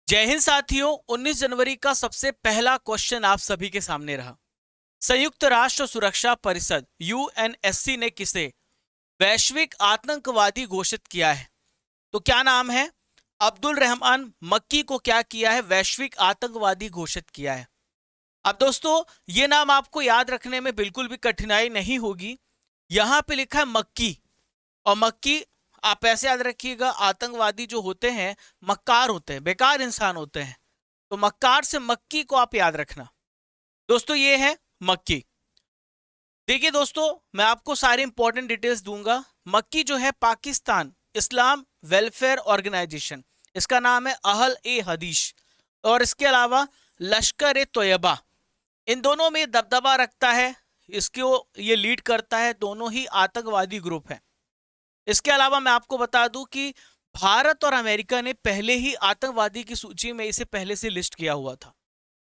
जय हिंद साथियों। 19 जनवरी का सबसे पहला क्वेश्चन आप सभी के सामने रहा। संयुक्त राष्ट्र सुरक्षा परिषद यूएनएससी ने किसे वैश्विक आतंकवादी घोषित किया है? तो क्या नाम है? अब्दुल रहमान मक्की को क्या किया है? वैश्विक आतंकवादी घोषित किया है। अब दोस्तों, ये नाम आपको याद रखने में बिल्कुल भी कठिनाई नहीं होगी। यहां पे लिखा है मक्की, और मक्की आप ऐसे याद रखिएगा, आतंकवादी जो होते हैं मक्कार होते हैं, बेकार इंसान होते हैं। तो मक्कार से मक्की को आप याद रखना। दोस्तों ये है मक्की। देखिए दोस्तों, मैं आपको सारी इंपॉर्टेंट डिटेल्स दूंगा। मक्की जो है पाकिस्तान इस्लाम वेलफेयर ऑर्गेनाइजेशन, इसका नाम है अहल ए हदीश, और इसके अलावा लश्कर ए तोयबा, इन दोनों में दबदबा रखता है। इसको ये लीड करता है। दोनों ही आतंकवादी ग्रुप हैं। इसके अलावा मैं आपको बता दूं कि भारत और अमेरिका ने पहले ही आतंकवादी की सूची में इसे पहले से लिस्ट किया हुआ था।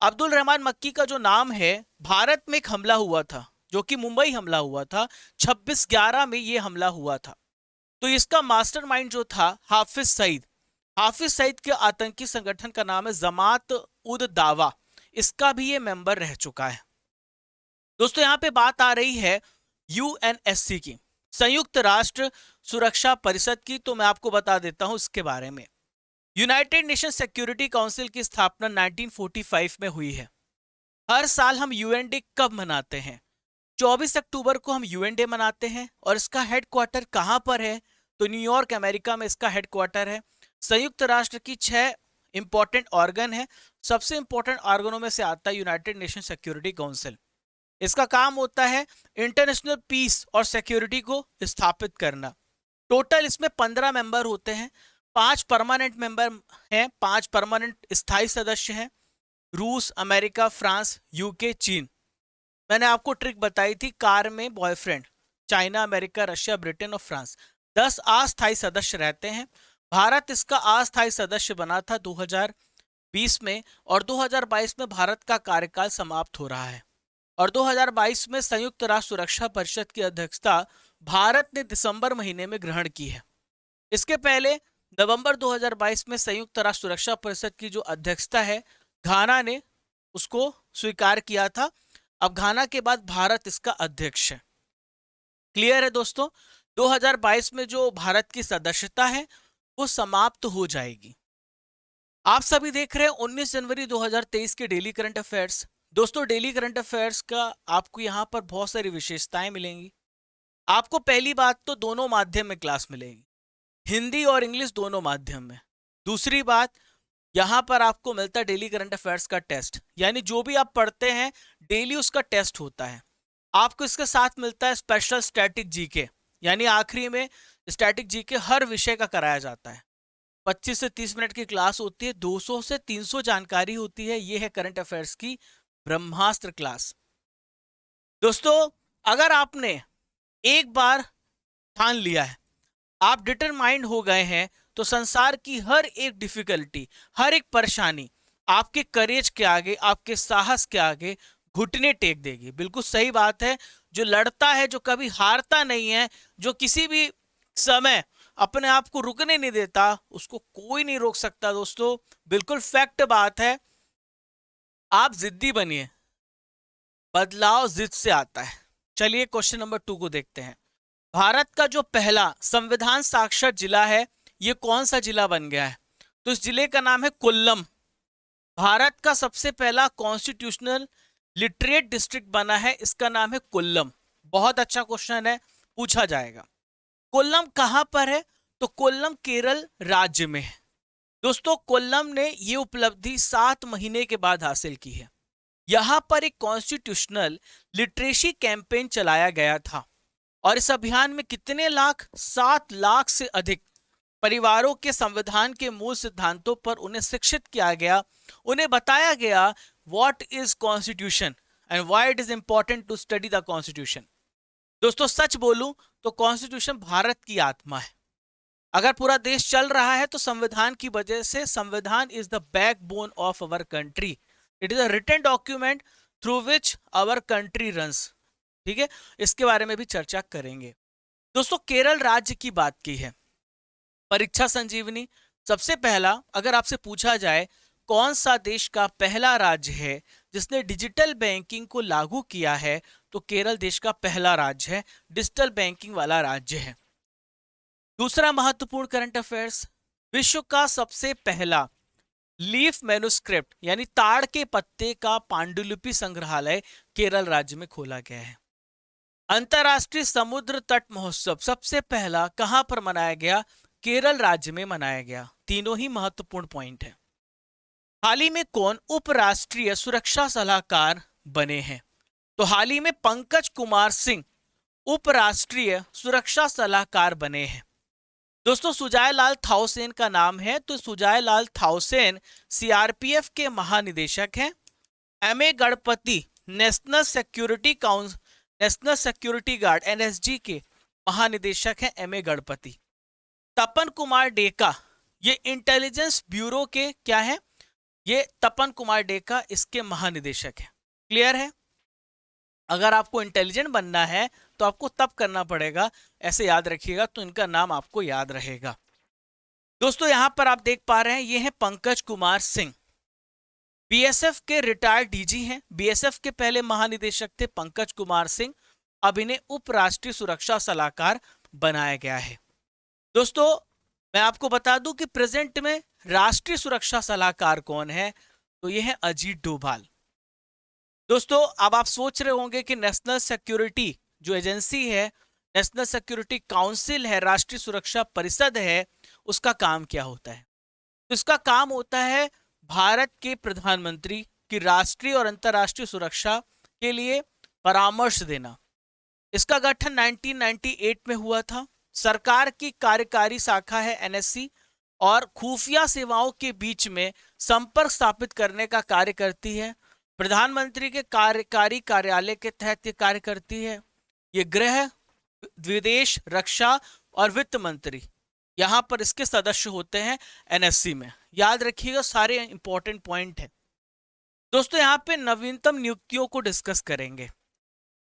अब्दुल रहमान मक्की का जो नाम है, भारत में एक हमला हुआ था जो कि मुंबई हमला हुआ था। 26/11 में ये हमला हुआ था। तो इसका मास्टरमाइंड जो था हाफिज सईद। हाफिज सईद के आतंकी संगठन का नाम है जमात उद दावा। इसका भी ये मेंबर रह चुका है। दोस्तों यहाँ पे बात आ रही है यूएनएससी की, संयुक्त राष्ट्र सुरक्षा परिषद की। तो मैं आपको बता देता हूं इसके बारे में। यूनाइटेड नेशन सिक्योरिटी काउंसिल की स्थापना 1945 में हुई है। हर साल हम यूएन डे कब मनाते हैं? 24 अक्टूबर को हम यूएन डे मनाते हैं। और इसका हेडक्वार्टर कहां पर है? तो न्यूयॉर्क अमेरिका में इसका हेडक्वार्टर है। संयुक्त राष्ट्र की 6 इंपॉर्टेंट ऑर्गन है। सबसे इंपॉर्टेंट ऑर्गनों में से आता है यूनाइटेड नेशन सिक्योरिटी काउंसिल। इसका काम होता है इंटरनेशनल पीस और सिक्योरिटी को स्थापित करना। टोटल इसमें 15 मेंबर होते हैं। 5 परमानेंट मेंबर हैं, 5 परमानेंट स्थायी सदस्य हैं। रूस, अमेरिका, फ्रांस, यूके, चीन। मैंने आपको ट्रिक बताई थी कार में boyfriend. China, America, Russia, Britain और फ्रांस। 10 अस्थायी सदस्य रहते हैं। भारत इसका अस्थायी सदस्य बना था 2020 में, और 2022 में भारत का कार्यकाल समाप्त हो रहा है। और 2022 में संयुक्त राष्ट्र सुरक्षा परिषद की अध्यक्षता भारत ने दिसंबर महीने में ग्रहण की है। इसके पहले नवंबर 2022 में संयुक्त राष्ट्र सुरक्षा परिषद की जो अध्यक्षता है, घाना ने उसको स्वीकार किया था। अब घाना के बाद भारत इसका अध्यक्ष है। क्लियर है दोस्तों? 2022 में जो भारत की सदस्यता है वो समाप्त हो जाएगी। आप सभी देख रहे हैं 19 जनवरी 2023 के डेली करंट अफेयर्स। दोस्तों डेली करंट अफेयर्स का आपको यहाँ पर बहुत सारी विशेषताएं मिलेंगी। आपको पहली बात तो दोनों माध्यम में क्लास मिलेगी, हिंदी और इंग्लिश दोनों माध्यम में। दूसरी बात, यहाँ पर आपको मिलता है डेली करंट अफेयर्स का टेस्ट, यानी जो भी आप पढ़ते हैं डेली उसका टेस्ट होता है। आपको इसके साथ मिलता है स्पेशल स्टैटिक जीके, यानी आखिरी में स्टैटिक जीके हर विषय का कराया जाता है। 25 से 30 मिनट की क्लास होती है, 200 से 300 जानकारी होती है। ये है करंट अफेयर्स की ब्रह्मास्त्र क्लास। दोस्तों अगर आपने एक बार ठान लिया है, आप डिटरमाइंड हो गए हैं, तो संसार की हर एक डिफिकल्टी, हर एक परेशानी आपके करेज के आगे, आपके साहस के आगे घुटने टेक देगी। बिल्कुल सही बात है। जो लड़ता है, जो कभी हारता नहीं है, जो किसी भी समय अपने आप को रुकने नहीं देता, उसको कोई नहीं रोक सकता। दोस्तों बिल्कुल फैक्ट बात है। आप जिद्दी बनिए, बदलाव जिद से आता है। चलिए क्वेश्चन नंबर 2 को देखते हैं। भारत का जो पहला संविधान साक्षर जिला है, ये कौन सा जिला बन गया है? तो इस जिले का नाम है कोल्लम। भारत का सबसे पहला कॉन्स्टिट्यूशनल लिटरेट डिस्ट्रिक्ट बना है, इसका नाम है कोल्लम। बहुत अच्छा क्वेश्चन है, पूछा जाएगा। कोल्लम कहां पर है? तो कोल्लम केरल राज्य में है। दोस्तों कोल्लम ने ये उपलब्धि 7 महीने के बाद हासिल की है। यहां पर एक कॉन्स्टिट्यूशनल लिटरेसी कैंपेन चलाया गया था, और इस अभियान में कितने लाख? 7 लाख से अधिक परिवारों के संविधान के मूल सिद्धांतों पर उन्हें शिक्षित किया गया। उन्हें बताया गया what is constitution and why it is important to study the constitution. दोस्तों सच बोलूं तो कॉन्स्टिट्यूशन भारत की आत्मा है। अगर पूरा देश चल रहा है तो संविधान की वजह से। संविधान is the backbone of our country. It is a written document through which our country runs. ठीक है, इसके बारे में भी चर्चा करेंगे। दोस्तों केरल राज्य की बात की है, परीक्षा संजीवनी, सबसे पहला, अगर आपसे पूछा जाए कौन सा देश का पहला राज्य है जिसने डिजिटल बैंकिंग को लागू किया है, तो केरल देश का पहला राज्य है, डिजिटल बैंकिंग वाला राज्य है। दूसरा महत्वपूर्ण करंट अफेयर्स, विश्व का सबसे पहला लीफ मैन्युस्क्रिप्ट यानी ताड़ के पत्ते का पांडुलिपि संग्रहालय केरल राज्य में खोला गया है। अंतरराष्ट्रीय समुद्र तट महोत्सव सबसे पहला कहां पर मनाया गया, केरल राज्य में मनाया गया। तीनों ही महत्वपूर्ण पॉइंट है। हाल ही में कौन उपराष्ट्रीय सुरक्षा सलाहकार बने हैं, तो हाल ही में पंकज कुमार सिंह उपराष्ट्रीय सुरक्षा सलाहकार बने हैं। दोस्तों, सुजाय लाल थाउसेन का नाम है, तो सुजाय लाल थाउसेन सीआरपीएफ के महानिदेशक हैं। MA Ganpati national security guard NSG के महानिदेशक हैं, एमए गणपति। तपन कुमार डेका ये इंटेलिजेंस ब्यूरो के क्या है, ये तपन कुमार डेका इसके महानिदेशक हैं। क्लियर है? अगर आपको इंटेलिजेंट बनना है तो आपको तब करना पड़ेगा, ऐसे याद रखिएगा, तो इनका नाम आपको याद रहेगा। दोस्तों, यहां पर आप देख पा रहे हैं, ये है पंकज कुमार सिंह, बीएसएफ के रिटायर्ड डीजी हैं। बीएसएफ के पहले महानिदेशक थे पंकज कुमार सिंह, अब इन्हें उपराष्ट्रीय सुरक्षा सलाहकार बनाया गया है। दोस्तों, मैं आपको बता दूं कि प्रेजेंट में राष्ट्रीय सुरक्षा सलाहकार कौन है, तो यह है अजीत डोभाल। दोस्तों, अब आप सोच रहे होंगे कि नेशनल सिक्योरिटी जो एजेंसी है, नेशनल सिक्योरिटी काउंसिल है, राष्ट्रीय सुरक्षा परिषद है, उसका काम क्या होता है। तो इसका काम होता है भारत के प्रधानमंत्री की राष्ट्रीय और अंतर्राष्ट्रीय सुरक्षा के लिए परामर्श देना। इसका गठन 1998 में हुआ था। सरकार की कार्यकारी शाखा है एनएससी, और खुफिया सेवाओं के बीच में संपर्क स्थापित करने का कार्य करती है। प्रधानमंत्री के कार्यकारी कार्यालय के तहत ये कार्य करती है। ये गृह, विदेश, रक्षा और वित्त मंत्री यहां पर इसके सदस्य होते हैं एनएससी में। याद रखिएगा, सारे इंपॉर्टेंट पॉइंट है। दोस्तों, यहां पे नवीनतम नियुक्तियों को डिस्कस करेंगे।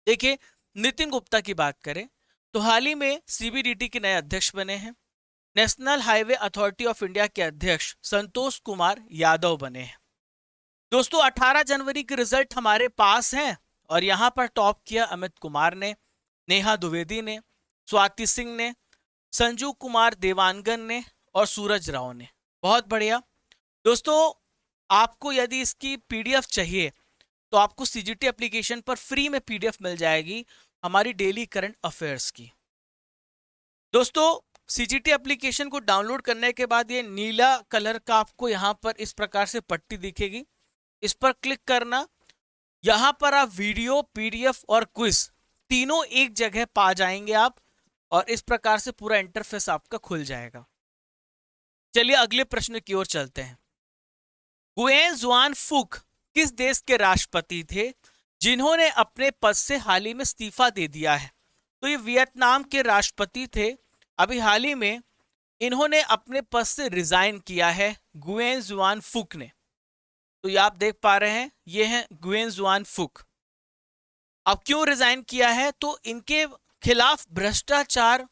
देखिए, नितिन गुप्ता की बात करें तो हाल ही में सीबीडीटी के नए अध्यक्ष बने हैं। National highway authority of India के अध्यक्ष संतोष कुमार यादव बने हैं। दोस्तों, 18 जनवरी के रिजल्ट हमारे पास हैं, और यहां पर टॉप किया अमित कुमार ने, नेहा द्विवेदी ने, स्वाति सिंह ने, संजू कुमार देवांगन ने और सूरज राव ने। बहुत बढ़िया। दोस्तों, आपको यदि इसकी पीडीएफ चाहिए तो आपको सीजीटी एप्लीकेशन पर फ्री में पीडीएफ मिल जाएगी हमारी डेली करंट अफेयर्स की। दोस्तों, सीजीटी एप्लीकेशन को डाउनलोड करने के बाद ये नीला कलर का आपको यहाँ पर इस प्रकार से पट्टी दिखेगी, इस पर क्लिक करना। यहाँ पर आप वीडियो, पीडीएफ और क्विज तीनों एक जगह पा जाएंगे आप, और इस प्रकार से पूरा इंटरफेस आपका खुल जाएगा। चलिए अगले प्रश्न की ओर चलते हैं। गुयेन जुआन फुक किस देश के राष्ट्रपति थे जिन्होंने अपने पद से हाल ही में इस्तीफा दे दिया है? तो ये वियतनाम के राष्ट्रपति थे। अभी हाल ही में इन्होंने अपने पद से रिजाइन किया है, गुयेन जुआन फुक ने। तो ये आप देख पा रहे हैं, ये है गुयेन जुआन फुक। अब क्यों रिजाइन किया है? तो इनके खिलाफ भ्रष्टाचार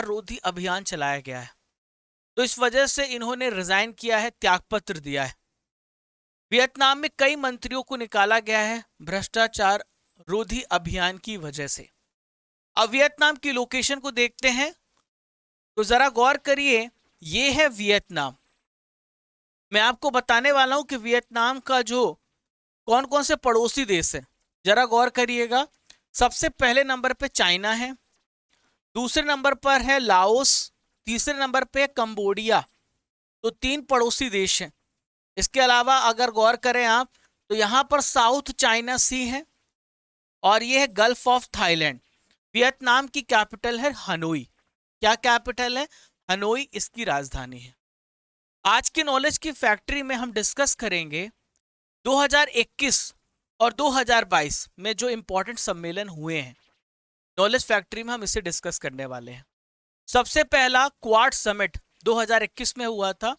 रोधी अभियान चलाया गया है, तो इस वजह से इन्होंने रिजाइन किया है, त्यागपत्र दिया है। वियतनाम में कई मंत्रियों को निकाला गया है भ्रष्टाचार रोधी अभियान की वजह से। अब वियतनाम की लोकेशन को देखते हैं, तो जरा गौर करिए, ये है वियतनाम। मैं आपको बताने वाला हूं कि वियतनाम का जो कौन कौन से पड़ोसी देश है, जरा गौर करिएगा। सबसे पहले नंबर पे चाइना है, दूसरे नंबर पर है लाओस, तीसरे नंबर पे है कंबोडिया। तो 3 पड़ोसी देश हैं। इसके अलावा अगर गौर करें आप, तो यहां पर साउथ चाइना सी है, और ये है गल्फ ऑफ थाईलैंड। वियतनाम की कैपिटल है हनोई। क्या कैपिटल है? हनोई इसकी राजधानी है। आज के नॉलेज की फैक्ट्री में हम डिस्कस करेंगे 2021 और 2022 में जो इंपॉर्टेंट सम्मेलन हुए हैं। नॉलेज फैक्ट्री में हम इसे डिस्कस करने वाले हैं। सबसे पहला क्वाड समिट 2021 में हुआ था।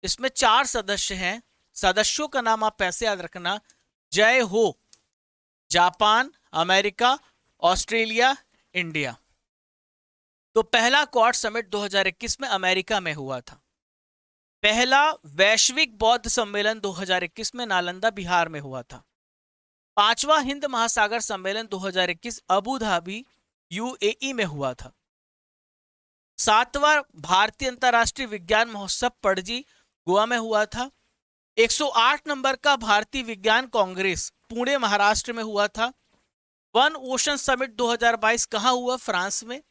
इसमें 4 सदस्य हैं। सदस्यों का नाम आप ऐसे याद रखना: जय हो, जापान, अमेरिका, ऑस्ट्रेलिया, इंडिया। तो पहला क्वाड समिट 2021 में अमेरिका में हुआ था। पहला वैश्विक बौद्ध सम्मेलन 2021 में नालंदा बिहार में हुआ था। पांचवा हिंद महासागर सम्मेलन 2021 अबू धाबी यूएई में हुआ था। सातवां भारतीय अंतर्राष्ट्रीय विज्ञान महोत्सव पणजी गोवा में हुआ था। 108 नंबर का भारतीय विज्ञान कांग्रेस पुणे महाराष्ट्र में हुआ था। वन ओशन समिट 2022 कहां हुआ? फ्रांस में।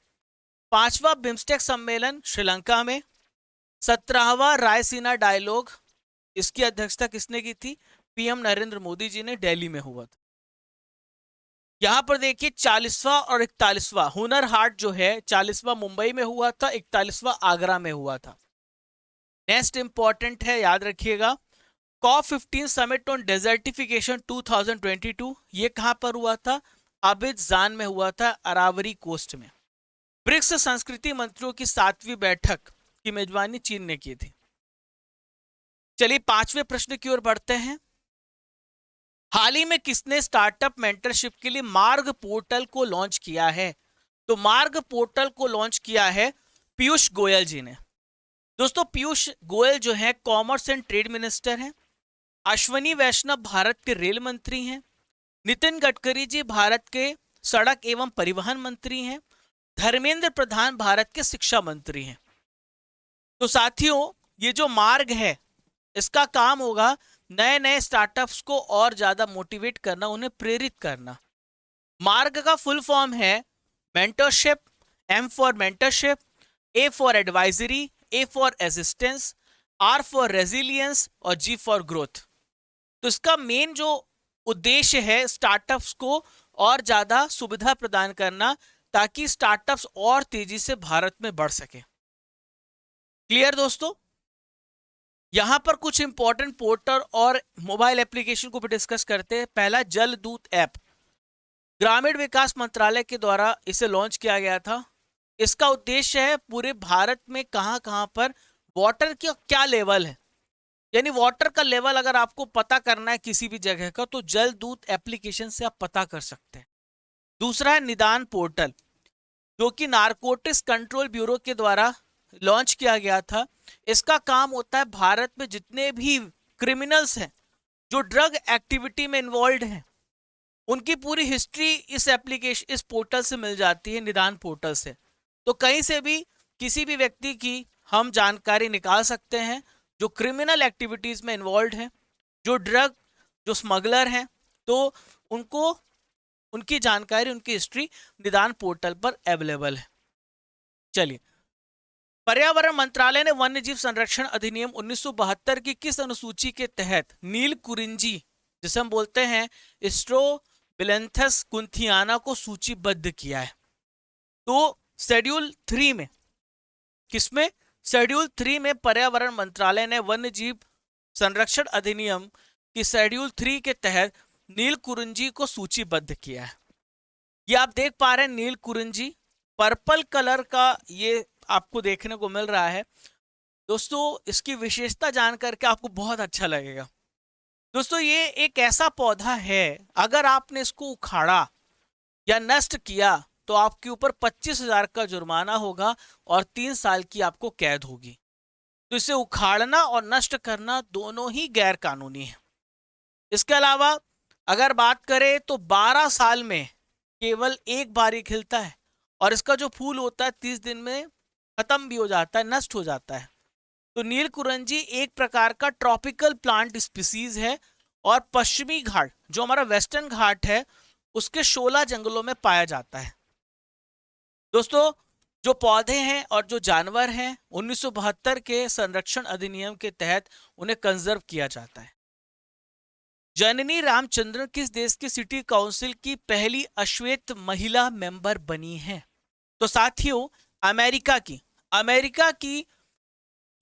पांचवा बिम्स्टेक सम्मेलन श्रीलंका में। 17वां रायसीना डायलॉग, इसकी अध्यक्षता किसने की थी? पीएम नरेंद्र मोदी जी ने, दिल्ली में हुआ था। यहां पर देखिए 40वां और 41वां हुनर हाट जो है, 40वां मुंबई में हुआ था, 41वां आगरा में हुआ था। नेक्स्ट इंपॉर्टेंट है, याद रखिएगा, COP15 समिट ऑन डेजर्टिफिकेशन 2022, ये कहां पर हुआ था? अबिजान में हुआ था, अरावरी कोस्ट में। ब्रिक्स संस्कृति मंत्रियों की 7वीं बैठक की मेजबानी चीन ने की थी। चलिए 5वें प्रश्न की ओर बढ़ते हैं। हाल ही में किसने स्टार्टअप मेंटरशिप के लिए मार्ग पोर्टल को लॉन्च किया है? तो मार्ग पोर्टल को लॉन्च किया है पीयूष गोयल जी ने। दोस्तों पीयूष गोयल जो है कॉमर्स एंड ट्रेड मिनिस्टर हैं। अश्वनी वैष्णव भारत के रेल मंत्री हैं। नितिन गडकरी जी भारत के सड़क एवं परिवहन मंत्री हैं। धर्मेंद्र प्रधान भारत के शिक्षा मंत्री हैं। तो साथियों ये जो मार्ग है इसका काम होगा नए नए स्टार्टअप्स को और ज्यादा मोटिवेट करना, उन्हें प्रेरित करना। मार्ग का फुल फॉर्म है mentorship, M for mentorship, A for advisory, A for assistance, R for resilience और जी फॉर ग्रोथ। तो इसका मेन जो उद्देश्य है स्टार्टअप्स को और ज्यादा सुविधा प्रदान करना ताकि स्टार्टअप्स और तेजी से भारत में बढ़ सके। क्लियर दोस्तों? यहां पर कुछ इंपॉर्टेंट पोर्टल और मोबाइल एप्लीकेशन को भी डिस्कस करते हैं। पहला जल दूत ऐप, ग्रामीण विकास मंत्रालय के द्वारा इसे लॉन्च किया गया था। इसका उद्देश्य है पूरे भारत में कहां कहां पर वाटर की क्या लेवल है, यानी वाटर का लेवल अगर आपको पता करना है किसी भी जगह का तो जल दूत एप्लीकेशन से आप पता कर सकते हैं। दूसरा है निदान पोर्टल, जो कि नारकोटिक्स कंट्रोल ब्यूरो के द्वारा लॉन्च किया गया था। इसका काम होता है भारत में जितने भी क्रिमिनल्स हैं जो ड्रग एक्टिविटी में इन्वॉल्व हैं उनकी पूरी हिस्ट्री इस एप्लीकेशन, इस पोर्टल से मिल जाती है, निदान पोर्टल से। तो कहीं से भी किसी भी व्यक्ति की हम जानकारी निकाल सकते हैं जो क्रिमिनल एक्टिविटीज में इन्वॉल्व हैं, जो ड्रग, जो स्मगलर हैं, तो उनको उनकी जानकारी, उनकी हिस्ट्री निदान पोर्टल पर अवेलेबल है। चलिए, पर्यावरण मंत्रालय ने वन्यजीव संरक्षण अधिनियम 1972 की किस अनुसूची के तहत नील कुरिंजी, जिसे हम बोलते हैं स्ट्रोबिलेंथस कुंथियाना, को सूचीबद्ध किया है? तो शेड्यूल 3 में, किसमें? शेड्यूल 3 में पर्यावरण मंत्रालय ने वन्यजीव संरक्षण अधिनियम की शेड्यूल 3 के तहत नील कुरिंजी को सूचीबद्ध किया है। ये आप देख पा रहे हैं नील कुरिंजी, पर्पल कलर का ये आपको देखने को मिल रहा है। दोस्तों इसकी विशेषता जानकर के आपको बहुत अच्छा लगेगा। दोस्तों ये एक ऐसा पौधा है, अगर आपने इसको उखाड़ा या नष्ट किया तो आपके ऊपर 25,000 का जुर्माना होगा और 3 साल की आपको कैद होगी। तो इसे उखाड़ना और नष्ट करना दोनों ही गैर कानूनी है। इसके अलावा अगर बात करें तो 12 साल में केवल एक बार ही खिलता है और इसका जो फूल होता है 30 दिन में खत्म भी हो जाता है, नष्ट हो जाता है। तो नील कुरिंजी एक प्रकार का ट्रॉपिकल प्लांट स्पीसीज है और पश्चिमी घाट, जो हमारा वेस्टर्न घाट है, उसके 16 जंगलों में पाया जाता है। दोस्तों जो पौधे हैं और जो जानवर हैं 1972 के संरक्षण अधिनियम के तहत उन्हें कंजर्व किया जाता है। जननी रामचंद्रन किस देश की सिटी काउंसिल की पहली अश्वेत महिला मेंबर बनी है? तो साथियों अमेरिका की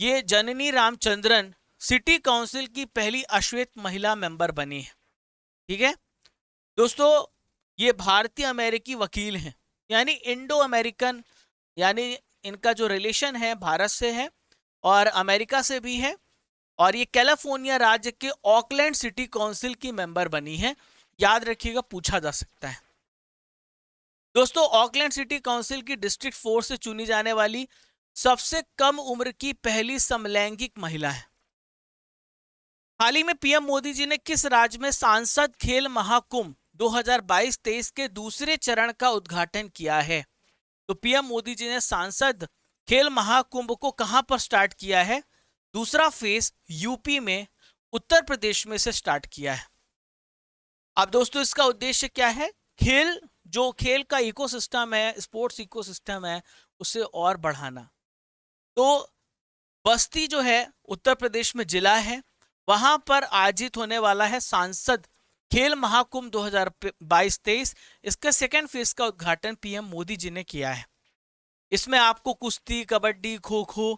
ये जननी रामचंद्रन सिटी काउंसिल की पहली अश्वेत महिला मेंबर बनी है। ठीक है दोस्तों, ये भारतीय अमेरिकी वकील हैं, यानी इंडो अमेरिकन, यानी इनका जो रिलेशन है भारत से है और अमेरिका से भी है, और ये कैलिफोर्निया राज्य के ऑकलैंड सिटी काउंसिल की मेंबर बनी है। याद रखिएगा, पूछा जा सकता है। दोस्तों ऑकलैंड सिटी काउंसिल की डिस्ट्रिक्ट 4 से चुनी जाने वाली सबसे कम उम्र की पहली समलैंगिक महिला है। हाल ही में पीएम मोदी जी ने किस राज्य में सांसद खेल महाकुंभ 2022-23 के दूसरे चरण का उद्घाटन किया है? तो पीएम मोदी जी ने सांसद खेल महाकुंभ को कहां पर स्टार्ट किया है? दूसरा फेज यूपी में, उत्तर प्रदेश में से स्टार्ट किया है। अब दोस्तों इसका उद्देश्य क्या है? खेल का इकोसिस्टम है, स्पोर्ट्स इकोसिस्टम है, उसे और बढ़ाना। तो बस्ती जो है उत्तर प्रदेश में जिला है, वहां पर आयोजित होने वाला है सांसद खेल महाकुंभ 2022-23। इसके सेकेंड फेज का उद्घाटन पीएम मोदी जी ने किया है। इसमें आपको कुश्ती, कबड्डी, खो खो,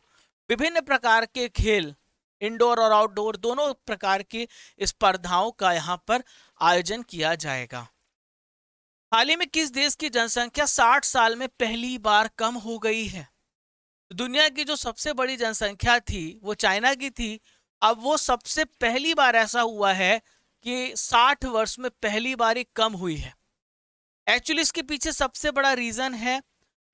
विभिन्न प्रकार के खेल, इंडोर और आउटडोर दोनों प्रकार की स्पर्धाओं का यहां पर आयोजन किया जाएगा। हाल ही में किस देश की जनसंख्या 60 साल में पहली बार कम हो गई है? दुनिया की जो सबसे बड़ी जनसंख्या थी वो चाइना की थी। अब वो सबसे पहली बार ऐसा हुआ है कि 60 वर्ष में पहली बार ही कम हुई है। एक्चुअली इसके पीछे सबसे बड़ा रीजन है,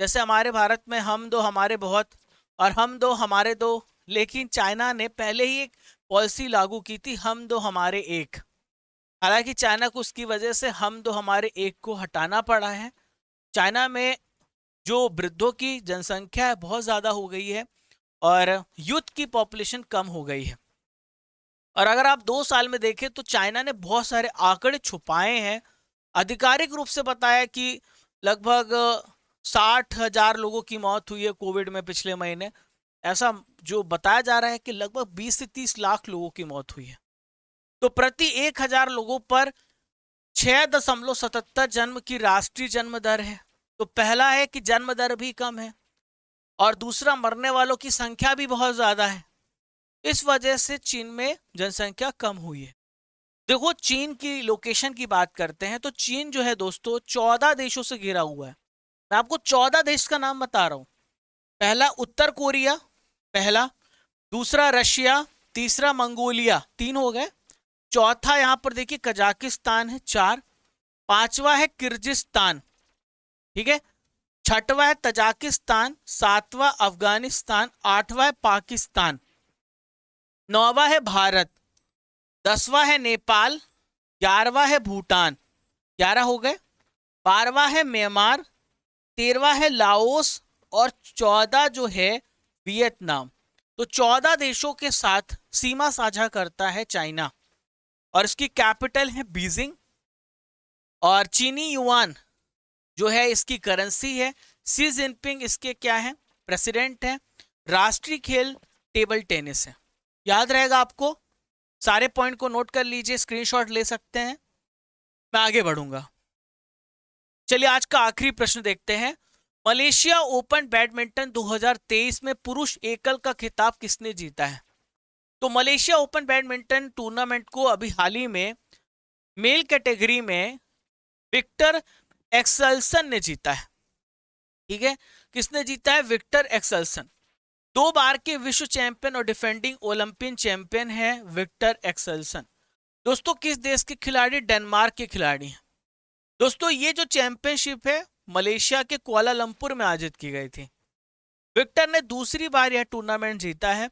जैसे हमारे भारत में हम दो हमारे बहुत और हम दो हमारे दो, लेकिन चाइना ने पहले ही एक पॉलिसी लागू की थी, हम दो हमारे एक। हालांकि चाइना को उसकी वजह से हम दो हमारे एक को हटाना पड़ा है। चाइना में जो वृद्धों की जनसंख्या है बहुत ज्यादा हो गई है और यूथ की पॉपुलेशन कम हो गई है। और अगर आप 2 साल में देखें तो चाइना ने बहुत सारे आंकड़े छुपाए हैं। आधिकारिक रूप से बताया कि लगभग 60,000 लोगों की मौत हुई है कोविड में पिछले महीने। ऐसा जो बताया जा रहा है कि लगभग 20 से 30 लाख लोगों की मौत हुई है। तो प्रति 1,000 लोगों पर 6.77 जन्म की राष्ट्रीय जन्म दर है। तो पहला है कि जन्म दर भी कम है और दूसरा मरने वालों की संख्या भी बहुत ज्यादा है। इस वजह से चीन में जनसंख्या कम हुई है। देखो चीन की लोकेशन की बात करते हैं तो चीन जो है दोस्तों 14 देशों से घिरा हुआ है। मैं आपको 14 देश का नाम बता रहा हूं। पहला उत्तर कोरिया, पहला, दूसरा रशिया, तीसरा मंगोलिया, 3 हो गए, चौथा यहां पर देखिए कजाकिस्तान है, 4, पांचवा है किर्गिस्तान, ठीक है, छठवा है तजाकिस्तान, सातवां अफगानिस्तान, आठवां है पाकिस्तान, नौवां है भारत, 10वां है नेपाल, 11वां है भूटान, 11 हो गए, 12वां है म्यांमार, 13वां है लाओस और 14 जो है वियतनाम। तो 14 देशों के साथ सीमा साझा करता है चाइना और इसकी कैपिटल है बीजिंग। और चीनी युआन जो है इसकी करेंसी है। शी जिनपिंग इसके क्या है? प्रेसिडेंट है। राष्ट्रीय खेल टेबल टेनिस है। याद रहेगा आपको, सारे पॉइंट को नोट कर लीजिए, स्क्रीनशॉट ले सकते हैं। मैं आगे बढ़ूंगा। चलिए आज का आखिरी प्रश्न देखते हैं। मलेशिया ओपन बैडमिंटन 2023 में पुरुष एकल का खिताब किसने जीता है? तो मलेशिया ओपन बैडमिंटन टूर्नामेंट को अभी हाल ही में मेल कैटेगरी में विक्टर एक्सेल्सन ने जीता है। ठीक है, किसने जीता है? Victor Axelsen. 2 बार के विश्व चैंपियन और डिफेंडिंग ओलंपियन चैंपियन है विक्टर एक्सेल्सन। दोस्तों किस देश के खिलाड़ी? डेनमार्क के खिलाड़ी हैं। दोस्तों ये जो चैंपियनशिप है मलेशिया के कुआलालंपुर में आयोजित की गई थी। विक्टर ने दूसरी बार यह टूर्नामेंट जीता है।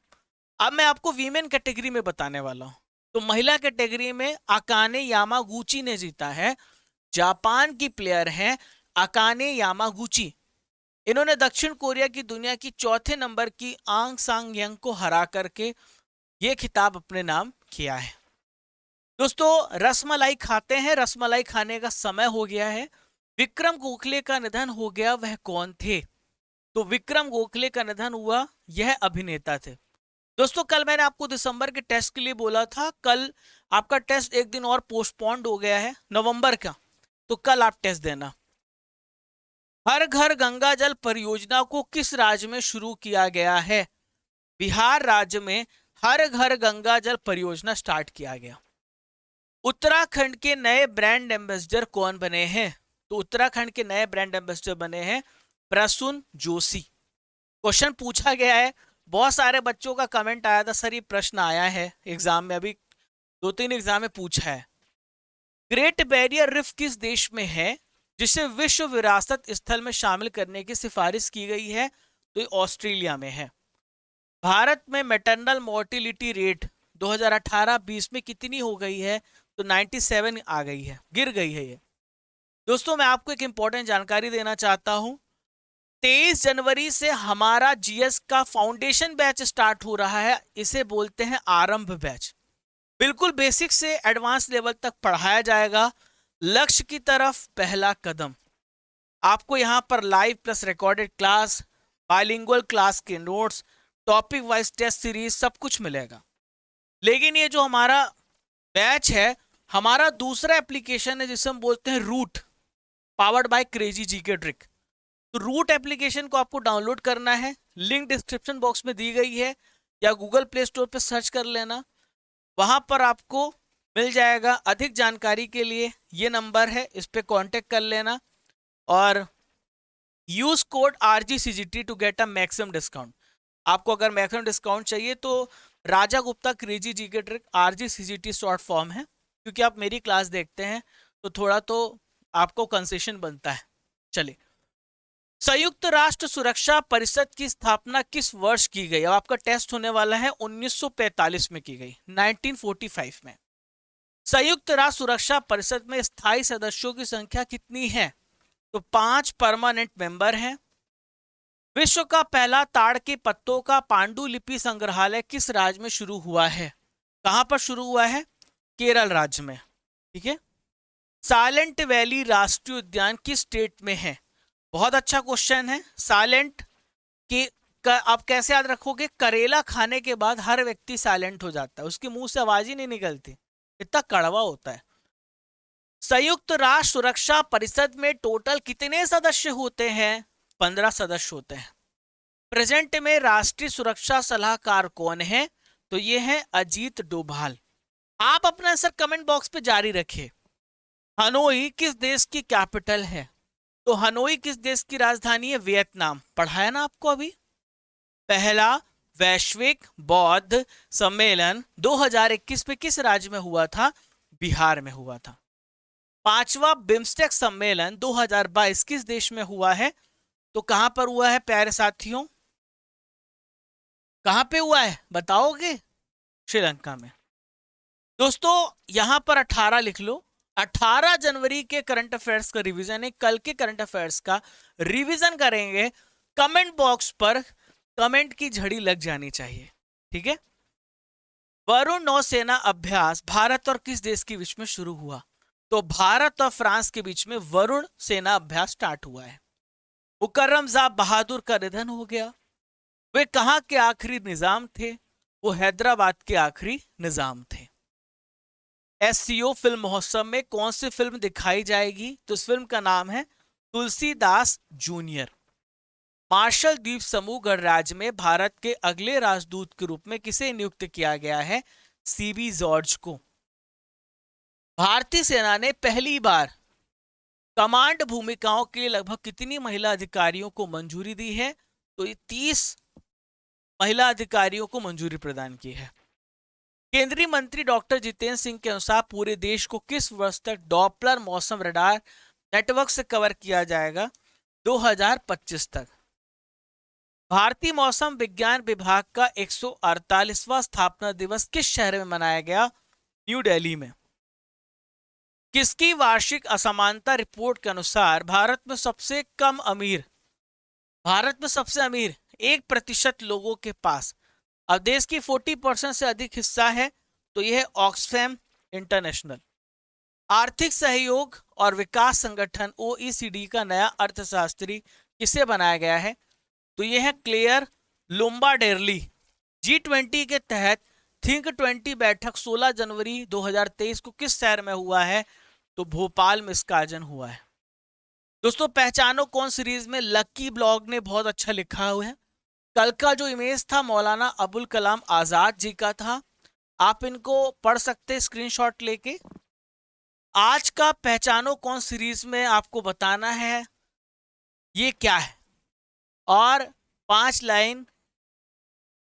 अब मैं आपको वीमेन कैटेगरी में बताने वाला हूं। तो महिला कैटेगरी में अकाने यामागुची ने जीता है। जापान की प्लेयर हैं अकाने यामागुची। इन्होंने दक्षिण कोरिया की दुनिया की 4थे नंबर की आंग सांग यंग को हरा करके ये खिताब अपने नाम किया है। दोस्तों रसमलाई खाते हैं, रसमलाई खाने का समय हो गया है। विक्रम गोखले का निधन हो गया, वह कौन थे? तो विक्रम गोखले का निधन हुआ, यह अभिनेता थे। दोस्तों कल मैंने आपको दिसंबर के टेस्ट के लिए बोला था, कल आपका टेस्ट एक दिन और पोस्टपोन्ड हो गया है नवंबर का, तो कल आप टेस्ट देना। हर घर गंगा जल परियोजना को किस राज्य में शुरू किया गया है? बिहार राज्य में हर घर गंगा जल परियोजना स्टार्ट किया गया। उत्तराखंड के नए ब्रांड एम्बेसडर कौन बने हैं? तो उत्तराखंड के नए ब्रांड एम्बेसडर बने हैं प्रसून जोशी। क्वेश्चन पूछा गया है, बहुत सारे बच्चों का कमेंट आया था, सर ये प्रश्न आया है एग्जाम में, अभी 2-3 एग्जाम में पूछा है। ग्रेट बैरियर रिफ किस देश में है? जिसे विश्व विरासत स्थल में शामिल करने की सिफारिश की गई है, तो ये ऑस्ट्रेलिया में है। भारत में मैटरनल मोर्टिलिटी रेट 2018-20 में कितनी हो गई है, तो 97 आ गई है, गिर गई है ये। दोस्तों मैं आपको एक इंपॉर्टेंट जानकारी देना चाहता हूं, 23 जनवरी से हमारा जीएस का फाउंडेशन बैच स्टार्ट हो रहा है। इसे बोलते हैं आरंभ बैच। बिल्कुल बेसिक से एडवांस लेवल तक पढ़ाया जाएगा। लक्ष्य की तरफ पहला कदम। आपको यहां पर live plus recorded class, bilingual class के notes, topic wise test series, सब कुछ मिलेगा। लेकिन ये जो हमारा बैच है, हमारा दूसरा एप्लीकेशन है जिसे हम बोलते हैं root, powered by crazy GK trick. तो रूट एप्लीकेशन को आपको डाउनलोड करना है, लिंक डिस्क्रिप्शन बॉक्स में दी गई है, या गूगल प्ले स्टोर पे सर्च कर लेना, वहां पर आपको मिल जाएगा। अधिक जानकारी के लिए ये नंबर है, इस पे कांटेक्ट कर लेना और use code RGCGT to get a maximum discount. आपको अगर मैक्सिमम डिस्काउंट चाहिए तो Raja Gupta crazy GK trick RGCGT short form है, क्योंकि आप मेरी क्लास देखते हैं तो थोड़ा तो आपको कंसेशन बनता है। चलिए, संयुक्त राष्ट्र सुरक्षा परिषद की स्थापना किस वर्ष की गई? अब आपका टेस्ट होने वाला है, 1945 में की गई, 1945 में। संयुक्त राष्ट्र सुरक्षा परिषद में स्थायी सदस्यों की संख्या कितनी है? तो 5 परमानेंट मेंबर हैं। विश्व का पहला ताड़ के पत्तों का पांडुलिपि संग्रहालय किस राज्य में शुरू हुआ है? कहां पर शुरू हुआ है? केरल राज्य में। ठीक है। साइलेंट वैली राष्ट्रीय उद्यान किस स्टेट में है? बहुत अच्छा क्वेश्चन है। साइलेंट के आप कैसे याद रखोगे? करेला खाने के बाद हर व्यक्ति साइलेंट हो जाता है, उसके मुंह से आवाज ही नहीं निकलती, इतना कड़वा होता है। संयुक्त राष्ट्र सुरक्षा परिषद में टोटल कितने सदस्य होते हैं? 15 सदस्य होते हैं। प्रेजेंट में राष्ट्रीय सुरक्षा सलाहकार कौन है? तो ये है अजीत डोभाल। आप अपना आंसर कमेंट बॉक्स पे जारी रखें। हनोई किस देश की कैपिटल है? तो हनोई किस देश की राजधानी है? वियतनाम। पढ़ाया ना आपको अभी। पहला वैश्विक बौद्ध सम्मेलन 2021 में किस राज्य में हुआ था? बिहार में हुआ था। 5वां बिम्स्टेक सम्मेलन 2022 किस देश में हुआ है? तो कहां पर हुआ है प्यारे साथियों? कहां पे हुआ है बताओगे? श्रीलंका में। दोस्तों यहां पर 18 लिख लो। 18 जनवरी के करंट अफेयर्स का रिवीजन है, कल के करंट अफेयर्स का रिवीजन करेंगे। कमेंट बॉक्स पर कमेंट की झड़ी लग जानी चाहिए, ठीक है। वरुण नौसेना अभ्यास भारत और किस देश के बीच में शुरू हुआ? तो भारत और फ्रांस के बीच में वरुण सेना अभ्यास स्टार्ट हुआ है। मुकर्रम ज़ा बहादुर का निधन हो गया। वे कहां के आखिरी निजाम थे? वो हैदराबाद के आखिरी निजाम थे। SCO फिल्म महोत्सव में कौन सी फिल्म दिखाई जाएगी? तो इस फिल्म का नाम है तुलसीदास जूनियर। मार्शल द्वीप समूह गणराज्य में भारत के अगले राजदूत के रूप में किसे नियुक्त किया गया है? CB जॉर्ज को। भारतीय सेना ने पहली बार कमांड भूमिकाओं के लिए लगभग कितनी महिला अधिकारियों को मंजूरी दी है? तो ये 30 महिला अधिकारियों को मंजूरी प्रदान की है। केंद्रीय मंत्री डॉक्टर जितेंद्र सिंह के अनुसार पूरे देश को किस वर्ष तक डॉपलर मौसम रडार नेटवर्क से कवर किया जाएगा? 2025 तक। भारतीय मौसम विज्ञान विभाग का 148वां स्थापना दिवस किस शहर में मनाया गया? न्यू दिल्ली में। किसकी वार्षिक असमानता रिपोर्ट के अनुसार भारत में सबसे अमीर 1% लोगों के पास अब देश की 40% से अधिक हिस्सा है? तो यह है ऑक्सफैम इंटरनेशनल। आर्थिक सहयोग और विकास संगठन OECD का नया अर्थशास्त्री किसे बनाया गया है? तो यह है क्लेयर लोम्बार्डेली। G20 के तहत थिंक 20 बैठक 16 जनवरी 2023 को किस शहर में हुआ है? तो भोपाल में इसका आयोजन हुआ है। दोस्तों पहचानो कौन सीरीज में लकी ब्लॉग ने बहुत अच्छा लिखा हुआ है। कल का जो इमेज था मौलाना अबुल कलाम आजाद जी का था, आप इनको पढ़ सकते स्क्रीनशॉट लेके। आज का पहचानो कौन सीरीज में आपको बताना है ये क्या है, और 5 लाइन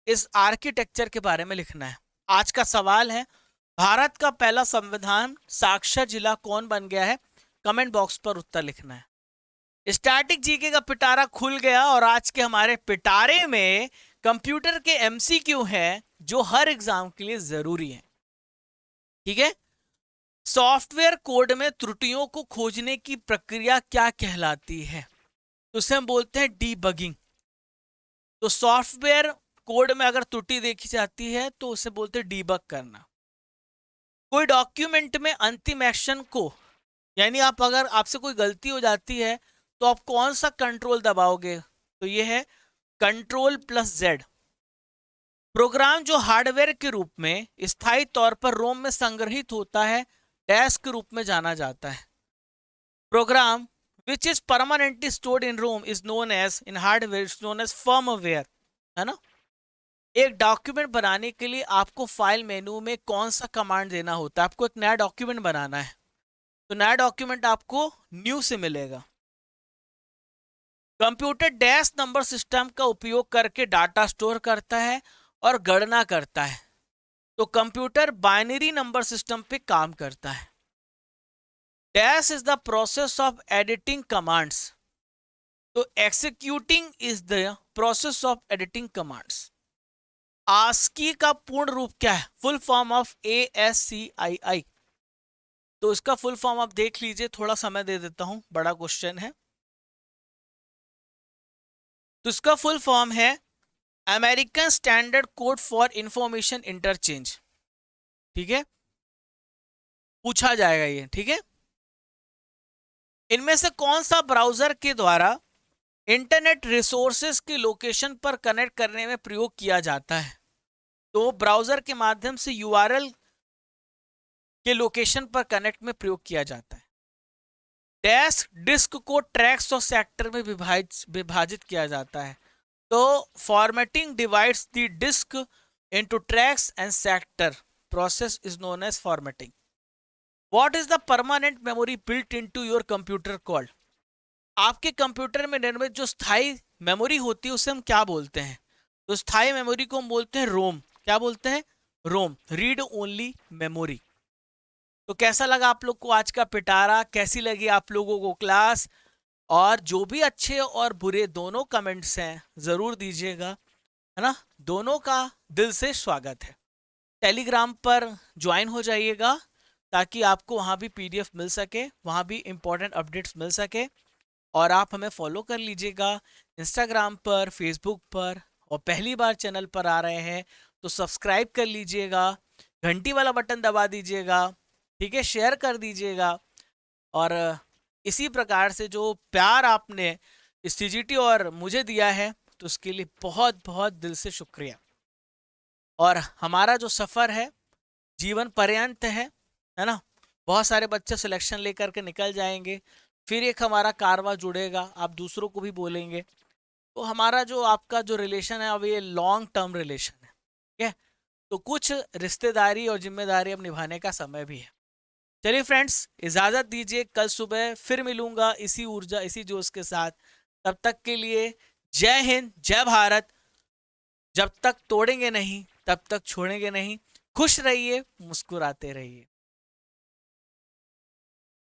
इस आर्किटेक्चर के बारे में लिखना है। आज का सवाल है, भारत का पहला संविधान साक्षर जिला कौन बन गया है? कमेंट बॉक्स पर उत्तर लिखना है। स्टैटिक जीके का पिटारा खुल गया और आज के हमारे पिटारे में कंप्यूटर के एमसीक्यू हैं जो हर एग्जाम के लिए जरूरी है। ठीक है, सॉफ्टवेयर कोड में त्रुटियों को खोजने की प्रक्रिया क्या कहलाती है? तो उसे हम बोलते हैं डीबगिंग। तो सॉफ्टवेयर कोड में अगर त्रुटि देखी जाती है तो उसे बोलते हैं डीबग करना। कोई डॉक्यूमेंट में अंतिम एक्शन को, यानी आप अगर आपसे कोई गलती हो जाती है तो आप कौन सा कंट्रोल दबाओगे? तो ये है Ctrl+Z। प्रोग्राम जो हार्डवेयर के रूप में स्थायी तौर पर रोम में संग्रहित होता है डैश के रूप में जाना जाता है। Program which is permanently stored in ROM is known as, in hardware is known as firmware, है ना। एक डॉक्यूमेंट बनाने के लिए आपको फाइल मेनू में कौन सा कमांड देना होता है? आपको एक नया डॉक्यूमेंट बनाना है तो नया डॉक्यूमेंट आपको न्यू से मिलेगा। कंप्यूटर डैश नंबर सिस्टम का उपयोग करके डाटा स्टोर करता है और गणना करता है। तो कंप्यूटर बाइनरी नंबर सिस्टम पे काम करता है। Dash is the process of editing commands. तो executing is the process of editing commands. ASCII का पूर्ण रूप क्या है? Full form of ASCII। तो इसका फुल फॉर्म आप देख लीजिए, थोड़ा समय दे देता हूं, बड़ा क्वेश्चन है। तो इसका फुल फॉर्म है American standard code for information interchange. ठीक है, पूछा जाएगा ये। ठीक है, इनमें से कौन सा ब्राउजर के द्वारा इंटरनेट रिसोर्सेज की लोकेशन पर कनेक्ट करने में प्रयोग किया जाता है? तो ब्राउजर के माध्यम से URL के लोकेशन पर कनेक्ट में प्रयोग किया जाता है। डैश डिस्क को ट्रैक्स और सेक्टर में विभाजित किया जाता है। तो formatting divides the disk into tracks and sector process is known as formatting. What is the permanent memory built into your computer called? आपके कंप्यूटर में निर्मित जो स्थायी मेमोरी होती है उसे हम क्या बोलते हैं? तो स्थायी मेमोरी को हम बोलते हैं रोम। क्या बोलते हैं? रोम, रीड ओनली मेमोरी। तो कैसा लगा आप लोग को आज का पिटारा? कैसी लगी आप लोगों को क्लास? और जो भी अच्छे और बुरे दोनों कमेंट्स हैं जरूर दीजिएगा, है ना। दोनों का दिल से स्वागत है। टेलीग्राम पर ज्वाइन हो जाइएगा ताकि आपको वहां भी PDF मिल सके, वहां भी इंपॉर्टेंट अपडेट्स मिल सके। और आप हमें फॉलो कर लीजिएगा इंस्टाग्राम पर, फेसबुक पर। और पहली बार चैनल पर आ रहे हैं तो सब्सक्राइब कर लीजिएगा, घंटी वाला बटन दबा दीजिएगा, ठीक है, शेयर कर दीजिएगा। और इसी प्रकार से जो प्यार आपने इस CGT और मुझे दिया है तो उसके लिए बहुत बहुत दिल से शुक्रिया। और हमारा जो सफ़र है जीवन पर्यंत है ना। बहुत सारे बच्चे सिलेक्शन लेकर के निकल जाएंगे, फिर एक हमारा कारवा जुड़ेगा, आप दूसरों को भी बोलेंगे। तो हमारा जो आपका जो रिलेशन है अब ये लॉन्ग टर्म रिलेशन है। ठीक है, तो कुछ रिश्तेदारी और जिम्मेदारी अब निभाने का समय भी है। चलिए फ्रेंड्स, इजाज़त दीजिए, कल सुबह फिर मिलूंगा इसी ऊर्जा इसी जोश के साथ। तब तक के लिए जय हिंद, जय भारत। जब तक तोड़ेंगे नहीं तब तक छोड़ेंगे नहीं। खुश रहिए, मुस्कुराते रहिए।